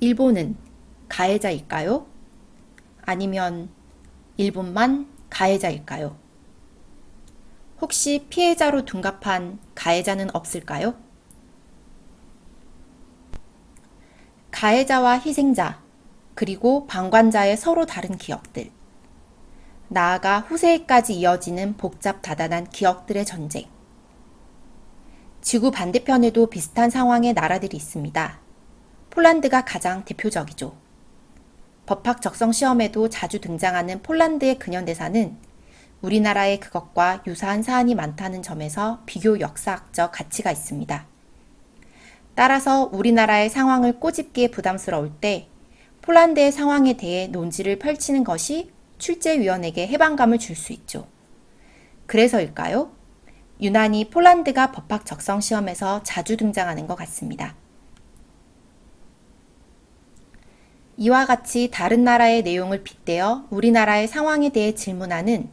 일본은 가해자일까요? 아니면 일본만 가해자일까요? 혹시 피해자로 둔갑한 가해자는 없을까요? 가해자와 희생자, 그리고 방관자의 서로 다른 기억들, 나아가 후세에까지 이어지는 복잡다단한 기억들의 전쟁. 지구 반대편에도 비슷한 상황의 나라들이 있습니다. 폴란드가 가장 대표적이죠. 법학 적성 시험에도 자주 등장하는 폴란드의 근현대사는 우리나라의 그것과 유사한 사안이 많다는 점에서 비교 역사학적 가치가 있습니다. 따라서 우리나라의 상황을 꼬집기에 부담스러울 때 폴란드의 상황에 대해 논지를 펼치는 것이 출제위원에게 해방감을 줄 수 있죠. 그래서일까요? 유난히 폴란드가 법학 적성 시험에서 자주 등장하는 것 같습니다. 이와 같이 다른 나라의 내용을 빗대어 우리나라의 상황에 대해 질문하는,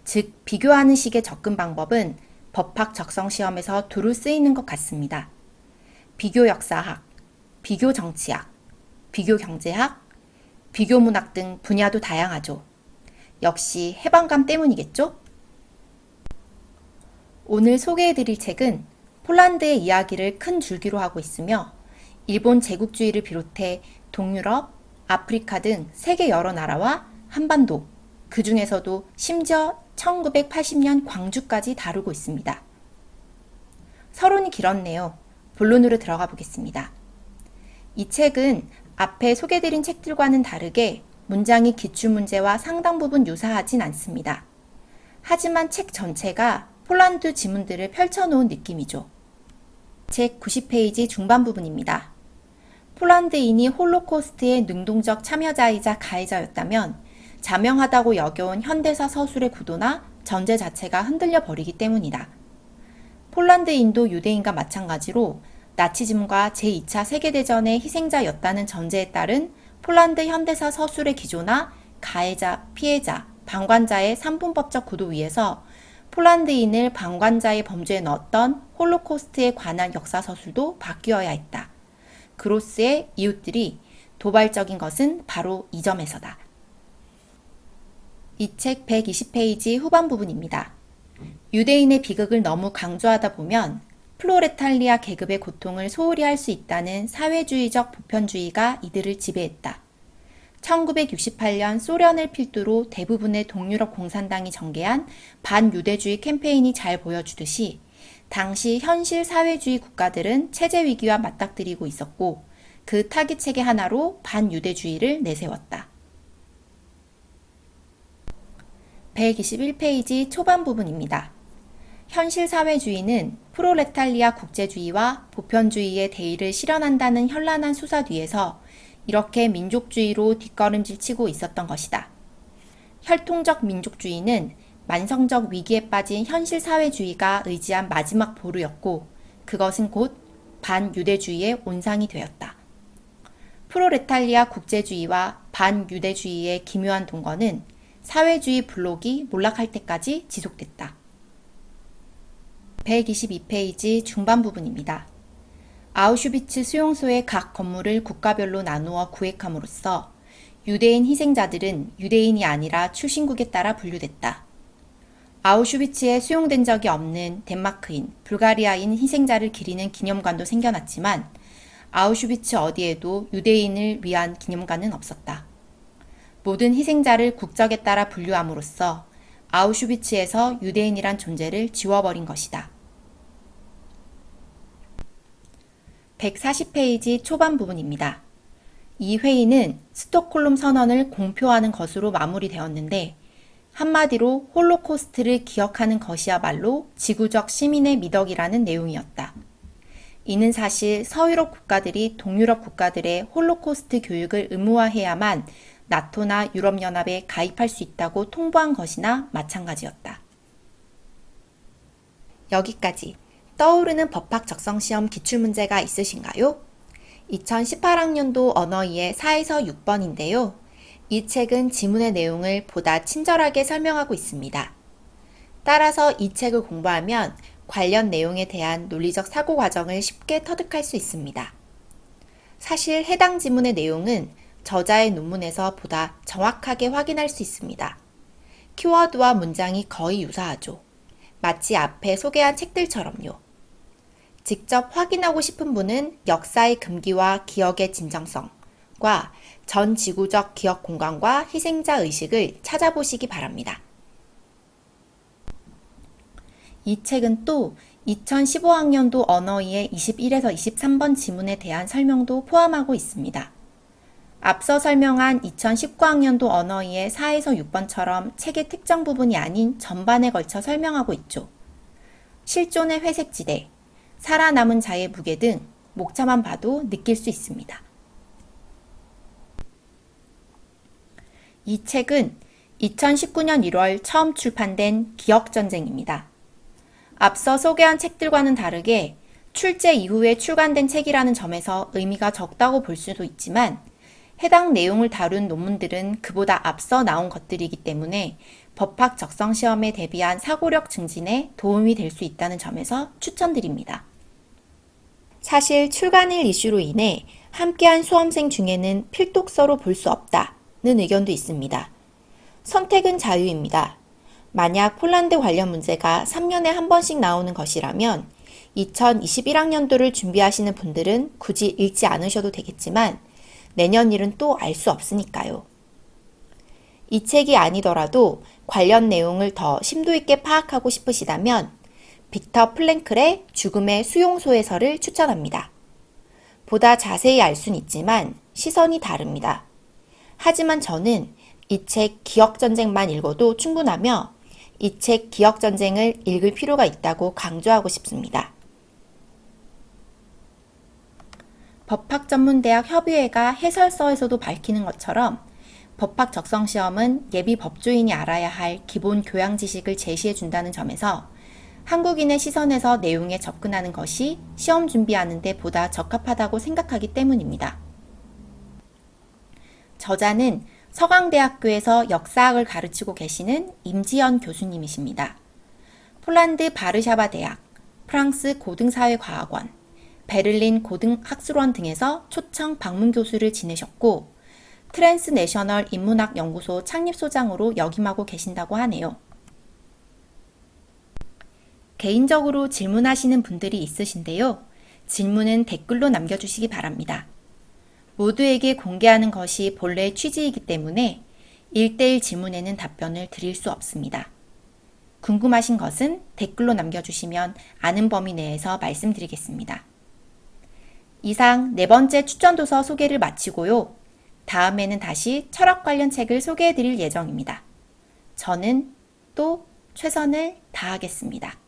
즉 비교하는 식의 접근 방법은 법학 적성 시험에서 두루 쓰이는 것 같습니다. 비교 역사학, 비교 정치학, 비교 경제학, 비교 문학 등 분야도 다양하죠. 역시 해방감 때문이겠죠? 오늘 소개해드릴 책은 폴란드의 이야기를 큰 줄기로 하고 있으며 일본 제국주의를 비롯해 동유럽, 아프리카 등 세계 여러 나라와 한반도, 그 중에서도 심지어 1980년 광주까지 다루고 있습니다. 서론이 길었네요. 본론으로 들어가 보겠습니다. 이 책은 앞에 소개드린 책들과는 다르게 문장이 기출문제와 상당 부분 유사하진 않습니다. 하지만 책 전체가 폴란드 지문들을 펼쳐놓은 느낌이죠. 책 90페이지 중반 부분입니다. 폴란드인이 홀로코스트의 능동적 참여자이자 가해자였다면 자명하다고 여겨온 현대사 서술의 구도나 전제 자체가 흔들려 버리기 때문이다. 폴란드인도 유대인과 마찬가지로 나치즘과 제2차 세계대전의 희생자였다는 전제에 따른 폴란드 현대사 서술의 기조나 가해자, 피해자, 방관자의 산분법적 구도 위에서 폴란드인을 방관자의 범죄에 넣었던 홀로코스트에 관한 역사 서술도 바뀌어야 했다. 그로스의 이웃들이 도발적인 것은 바로 이 점에서다. 이 책 120페이지 후반 부분입니다. 유대인의 비극을 너무 강조하다 보면 플로레탈리아 계급의 고통을 소홀히 할 수 있다는 사회주의적 보편주의가 이들을 지배했다. 1968년 소련을 필두로 대부분의 동유럽 공산당이 전개한 반유대주의 캠페인이 잘 보여주듯이 당시 현실 사회주의 국가들은 체제 위기와 맞닥뜨리고 있었고 그 타깃책의 하나로 반유대주의를 내세웠다. 121페이지 초반 부분입니다. 현실 사회주의는 프로레탈리아 국제주의와 보편주의의 대의를 실현한다는 현란한 수사 뒤에서 이렇게 민족주의로 뒷걸음질 치고 있었던 것이다. 혈통적 민족주의는 만성적 위기에 빠진 현실 사회주의가 의지한 마지막 보루였고 그것은 곧 반유대주의의 온상이 되었다. 프로레탈리아 국제주의와 반유대주의의 기묘한 동거는 사회주의 블록이 몰락할 때까지 지속됐다. 122페이지 중반 부분입니다. 아우슈비츠 수용소의 각 건물을 국가별로 나누어 구획함으로써 유대인 희생자들은 유대인이 아니라 출신국에 따라 분류됐다. 아우슈비츠에 수용된 적이 없는 덴마크인, 불가리아인 희생자를 기리는 기념관도 생겨났지만 아우슈비츠 어디에도 유대인을 위한 기념관은 없었다. 모든 희생자를 국적에 따라 분류함으로써 아우슈비츠에서 유대인이란 존재를 지워버린 것이다. 140페이지 초반 부분입니다. 이 회의는 스톡홀름 선언을 공표하는 것으로 마무리되었는데 한마디로 홀로코스트를 기억하는 것이야말로 지구적 시민의 미덕이라는 내용이었다. 이는 사실 서유럽 국가들이 동유럽 국가들의 홀로코스트 교육을 의무화해야만 나토나 유럽연합에 가입할 수 있다고 통보한 것이나 마찬가지였다. 여기까지. 떠오르는 법학 적성시험 기출문제가 있으신가요? 2018학년도 언어이해 4에서 6번인데요. 이 책은 지문의 내용을 보다 친절하게 설명하고 있습니다. 따라서 이 책을 공부하면 관련 내용에 대한 논리적 사고 과정을 쉽게 터득할 수 있습니다. 사실 해당 지문의 내용은 저자의 논문에서 보다 정확하게 확인할 수 있습니다. 키워드와 문장이 거의 유사하죠. 마치 앞에 소개한 책들처럼요. 직접 확인하고 싶은 분은 역사의 금기와 기억의 진정성과 전 지구적 기억 공간과 희생자 의식을 찾아보시기 바랍니다. 이 책은 또 2015학년도 언어위의 21에서 23번 지문에 대한 설명도 포함하고 있습니다. 앞서 설명한 2019학년도 언어위의 4에서 6번처럼 책의 특정 부분이 아닌 전반에 걸쳐 설명하고 있죠. 실존의 회색지대, 살아남은 자의 무게 등 목차만 봐도 느낄 수 있습니다. 이 책은 2019년 1월 처음 출판된 기억전쟁입니다. 앞서 소개한 책들과는 다르게 출제 이후에 출간된 책이라는 점에서 의미가 적다고 볼 수도 있지만 해당 내용을 다룬 논문들은 그보다 앞서 나온 것들이기 때문에 법학 적성 시험에 대비한 사고력 증진에 도움이 될 수 있다는 점에서 추천드립니다. 사실 출간일 이슈로 인해 함께한 수험생 중에는 필독서로 볼 수 없다는 의견도 있습니다. 선택은 자유입니다. 만약 폴란드 관련 문제가 3년에 한 번씩 나오는 것이라면 2021학년도를 준비하시는 분들은 굳이 읽지 않으셔도 되겠지만 내년 일은 또 알 수 없으니까요. 이 책이 아니더라도 관련 내용을 더 심도 있게 파악하고 싶으시다면 빅터 플랭클의 죽음의 수용소에서를 추천합니다. 보다 자세히 알 수는 있지만 시선이 다릅니다. 하지만 저는 이 책 기억전쟁만 읽어도 충분하며 이 책 기억전쟁을 읽을 필요가 있다고 강조하고 싶습니다. 법학전문대학 협의회가 해설서에서도 밝히는 것처럼 법학 적성시험은 예비 법조인이 알아야 할 기본 교양 지식을 제시해 준다는 점에서 한국인의 시선에서 내용에 접근하는 것이 시험 준비하는 데 보다 적합하다고 생각하기 때문입니다. 저자는 서강대학교에서 역사학을 가르치고 계시는 임지연 교수님이십니다. 폴란드 바르샤바 대학, 프랑스 고등사회과학원, 베를린 고등학술원 등에서 초청 방문 교수를 지내셨고 트랜스내셔널 인문학 연구소 창립소장으로 역임하고 계신다고 하네요. 개인적으로 질문하시는 분들이 있으신데요. 질문은 댓글로 남겨주시기 바랍니다. 모두에게 공개하는 것이 본래의 취지이기 때문에 1대1 질문에는 답변을 드릴 수 없습니다. 궁금하신 것은 댓글로 남겨주시면 아는 범위 내에서 말씀드리겠습니다. 이상 4번째 추천도서 소개를 마치고요. 다음에는 다시 철학 관련 책을 소개해드릴 예정입니다. 저는 또 최선을 다하겠습니다.